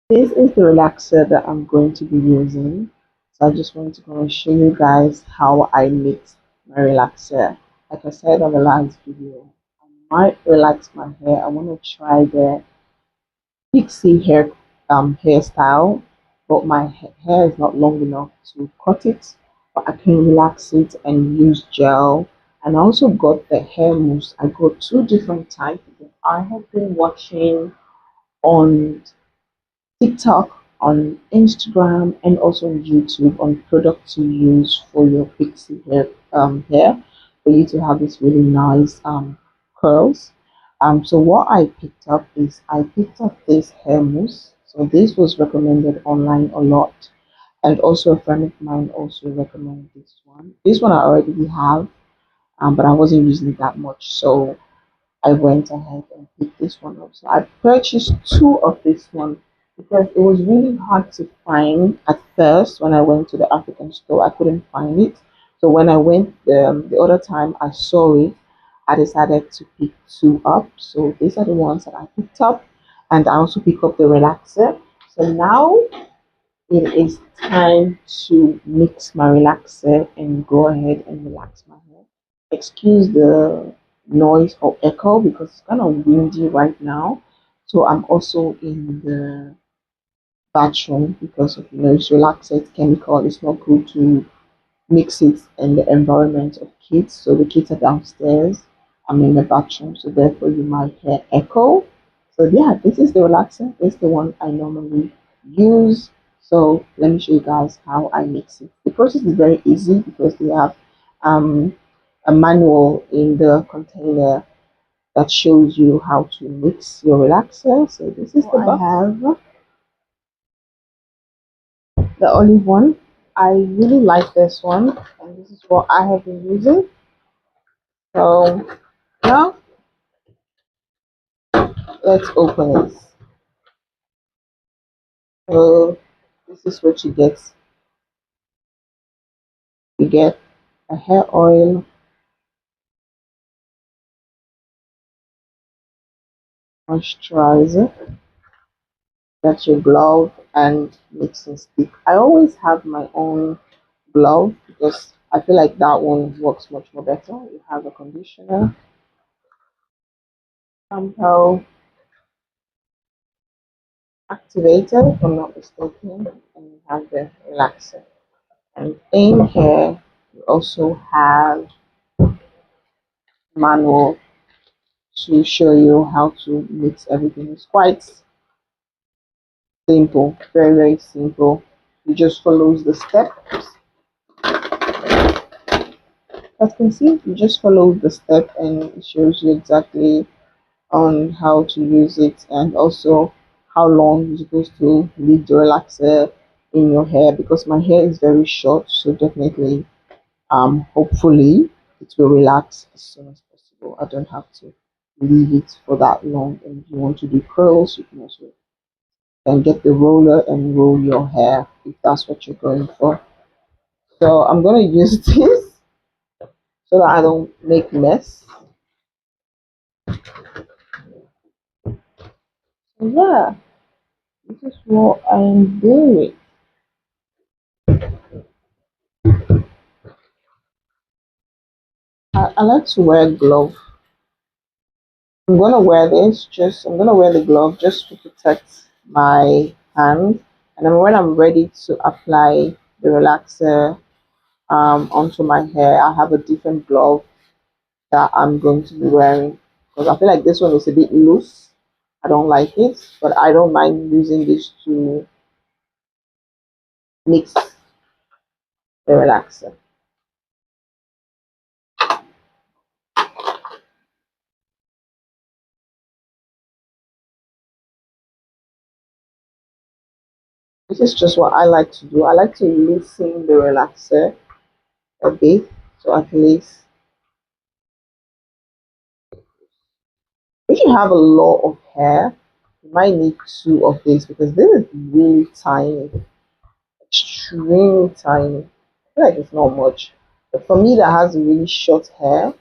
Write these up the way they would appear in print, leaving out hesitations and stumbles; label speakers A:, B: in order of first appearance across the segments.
A: This is the relaxer that I'm going to be using. So I just wanted to go and show you guys how I mix my relaxer. Like I said on the last video, I might relax my hair. I want to try the pixie hairstyle, but my hair is not long enough to cut it. But I can relax it and use gel. And I also got the hair mousse. I got two different types because I have been watching on TikTok, on Instagram, and also on YouTube on products to use for your pixie hair for you to have this really nice curls. So what I picked up is I picked up this hair mousse. So this was recommended online a lot, and also a friend of mine also recommended this one. This one I already have, but I wasn't using it that much, so I went ahead and picked this one up. So I purchased two of this one because it was really hard to find at first when I went to the African store. I couldn't find it. So when I went the other time I saw it, I decided to pick two up. So these are the ones that I picked up, and I also pick up the relaxer. So now it is time to mix my relaxer and go ahead and relax my hair. Excuse the noise or echo because it's kind of windy right now. So I'm also in the bathroom because of it's relaxant chemical. It's not good to mix it in the environment of kids. So the kids are downstairs. I'm in the bathroom, so therefore you might hear echo. So yeah, this is the relaxer. This is the one I normally use. So let me show you guys how I mix it. The process is very easy because they have um, a manual in the container that shows you how to mix your relaxer. So this is the box. I have the olive one. I really like this one, and this is what I have been using. So now let's open it. So this is what you get. You get a hair oil, moisturizer, that's your glove, and mixing stick. I always have my own glove because I feel like that one works much more better. You have a conditioner, shampoo, activator, if I'm not mistaken, and you have the relaxer. And in here, you also have manual to show you how to mix everything. It's quite simple, very, very simple. You just follow the steps. As you can see, you just follow the step and it shows you exactly on how to use it and also how long you're supposed to leave the relaxer in your hair because my hair is very short, so definitely hopefully it will relax as soon as possible. I don't have to leave it for that long. And if you want to do curls, you can also then get the roller and roll your hair if that's what you're going for. So I'm gonna use this so that I don't make mess. So yeah, this is what I'm doing. I like to wear glove. I'm gonna wear the glove just to protect my hand. And then when I'm ready to apply the relaxer onto my hair, I have a different glove that I'm going to be wearing because I feel like this one is a bit loose. I don't like it, but I don't mind using this to mix the relaxer. This is just what I like to do. I like to loosen the relaxer a bit, so at least if you have a lot of hair, you might need two of these because this is really tiny, extremely tiny. I feel like it's not much. But for me that has really short hair, I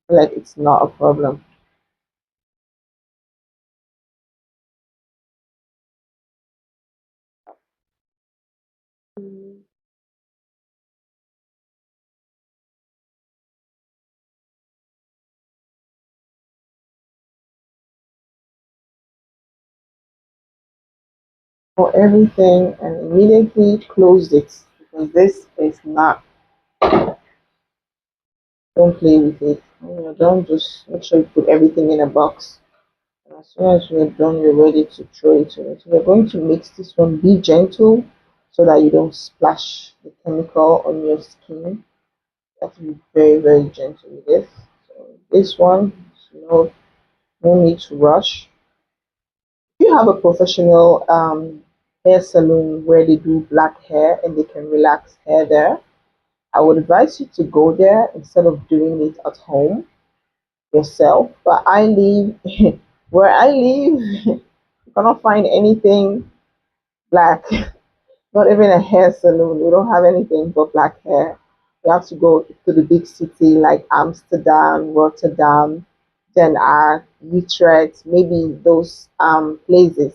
A: feel like it's not a problem. for everything and immediately closed it because this is not, don't play with it. Don't just make sure you put everything in a box. And as soon as you're done, you're ready to throw it away. So we're going to mix this one. Be gentle so that you don't splash the chemical on your skin. You have to be very, very gentle with this. So this one, no need to rush. If you have a professional hair salon where they do black hair and they can relax hair there, I would advise you to go there instead of doing it at home yourself. But I live where I live, you cannot find anything black. Not even a hair salon. We don't have anything but black hair. We have to go to the big city like Amsterdam, Rotterdam, Den Haag, Utrecht, maybe those places.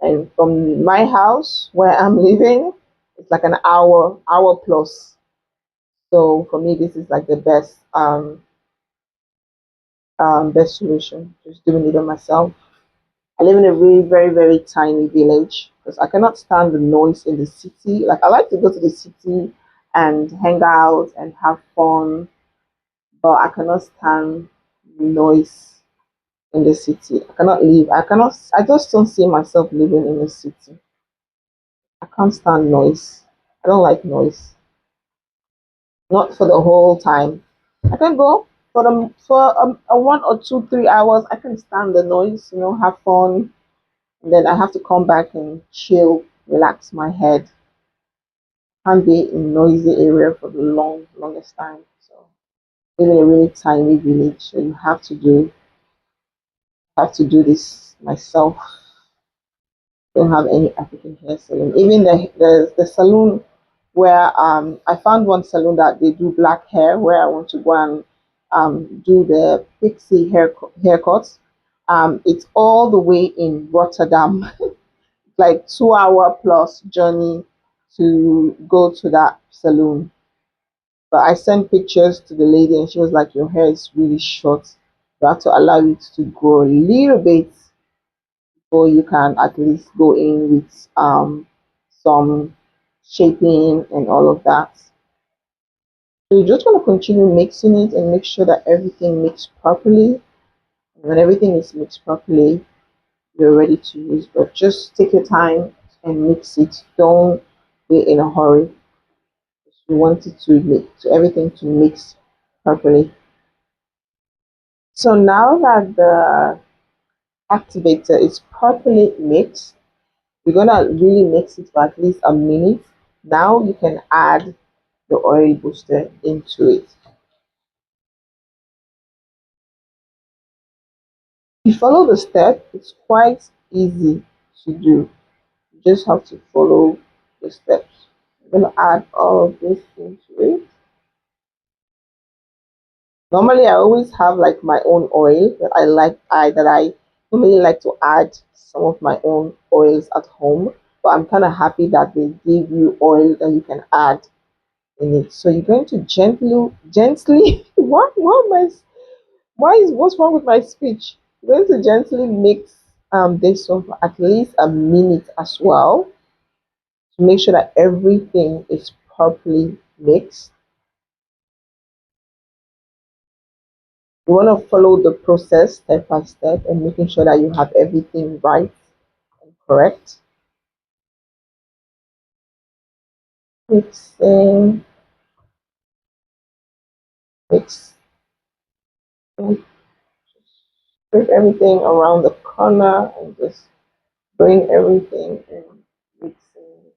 A: And from my house where I'm living, it's like an hour plus. So for me, this is like the best solution. Just doing it on myself. I live in a really very very tiny village because I cannot stand the noise in the city. Like I like to go to the city and hang out and have fun, but I cannot stand the noise in the city. I cannot live. I cannot. I just don't see myself living in the city. I can't stand noise. I don't like noise. Not for the whole time. I can go for a 1 or 2 3 hours. I can stand the noise. Have fun. And then I have to come back and chill, relax my head. Can't be in noisy area for the longest time. So live in a really tiny village, so you have to do this myself. Don't have any African hair salon. Even the salon where I found one salon that they do black hair where I want to go and do the pixie haircuts. It's all the way in Rotterdam. Like 2 hour plus journey to go to that salon. But I sent pictures to the lady and she was like, your hair is really short. You have to allow it to grow a little bit before you can at least go in with some shaping and all of that. So you're just going to continue mixing it and make sure that everything mixed properly. And when everything is mixed properly, you're ready to use. But just take your time and mix it. Don't be in a hurry. You want it to mix, to everything to mix properly. So now that the activator is properly mixed, you're gonna really mix it for at least a minute. Now you can add the oil booster into it. If you follow the step, it's quite easy to do. You just have to follow the steps. I'm gonna add all of this into it. Normally, I always have like my own oil that I normally like to add some of my own oils at home. But I'm kind of happy that they give you oil that you can add in it. So you're going to gently. What's wrong with my speech? You're going to gently mix this one for at least a minute as well to make sure that everything is properly mixed. You want to follow the process step by step and making sure that you have everything right and correct. Mixing, mix, put everything around the corner and just bring everything in mixing.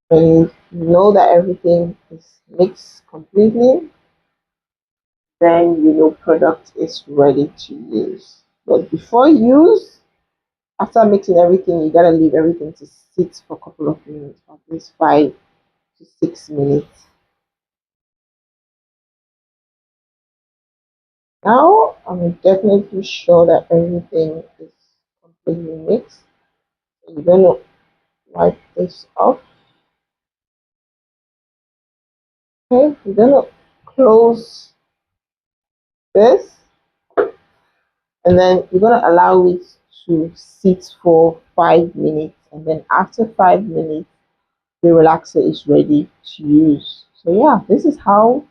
A: When you know that everything is mixed completely, then you know product is ready to use. But before use, after mixing everything, you gotta leave everything to sit for a couple of minutes, at least 5 to 6 minutes. Now I'm definitely sure that everything is completely mixed. So you're gonna wipe this off. Okay, you're gonna close this and then you're gonna allow it to sit for 5 minutes, and then after 5 minutes the relaxer is ready to use. So yeah, this is how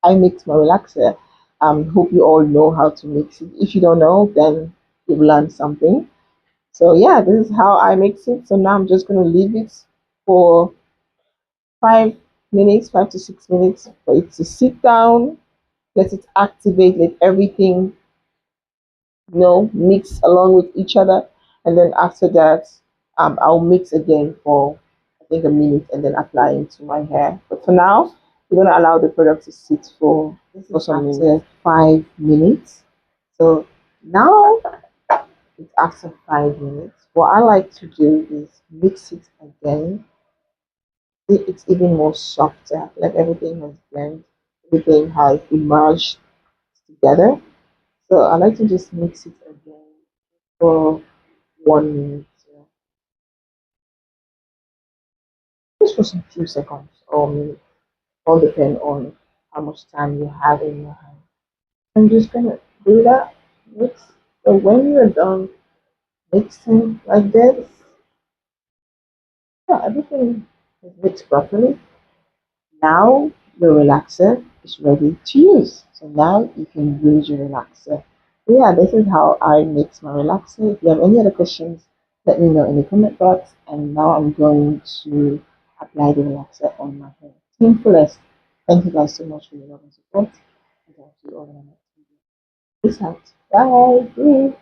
A: I mix my relaxer. Hope you all know how to mix it. If you don't know, then you've learned something. So yeah, this is how I mix it. So now I'm just gonna leave it for 5 minutes, 5 to 6 minutes for it to sit down, let it activate, let everything mix along with each other. And then after that, I'll mix again for I think a minute and then apply it to my hair. But for now, we're gonna allow the product to sit for some minutes. 5 minutes. So now it's after 5 minutes. What I like to do is mix it again. It's even more softer. Like everything has blended, everything has emerged together. So I like to just mix it again for 1 minute. Yeah. Just for some few seconds or minutes. All depend on how much time you have in your hand. I'm just gonna do that. Mix. So when you're done mixing like this, yeah, everything is mixed properly. Now your relaxer is ready to use. So now you can use your relaxer. So yeah, this is how I mix my relaxer. If you have any other questions, let me know in the comment box. And now I'm going to apply the relaxer on my hair. TeamFullest, thank you guys so much for your love and support. And I'll see you all in the next video. Peace out. Bye.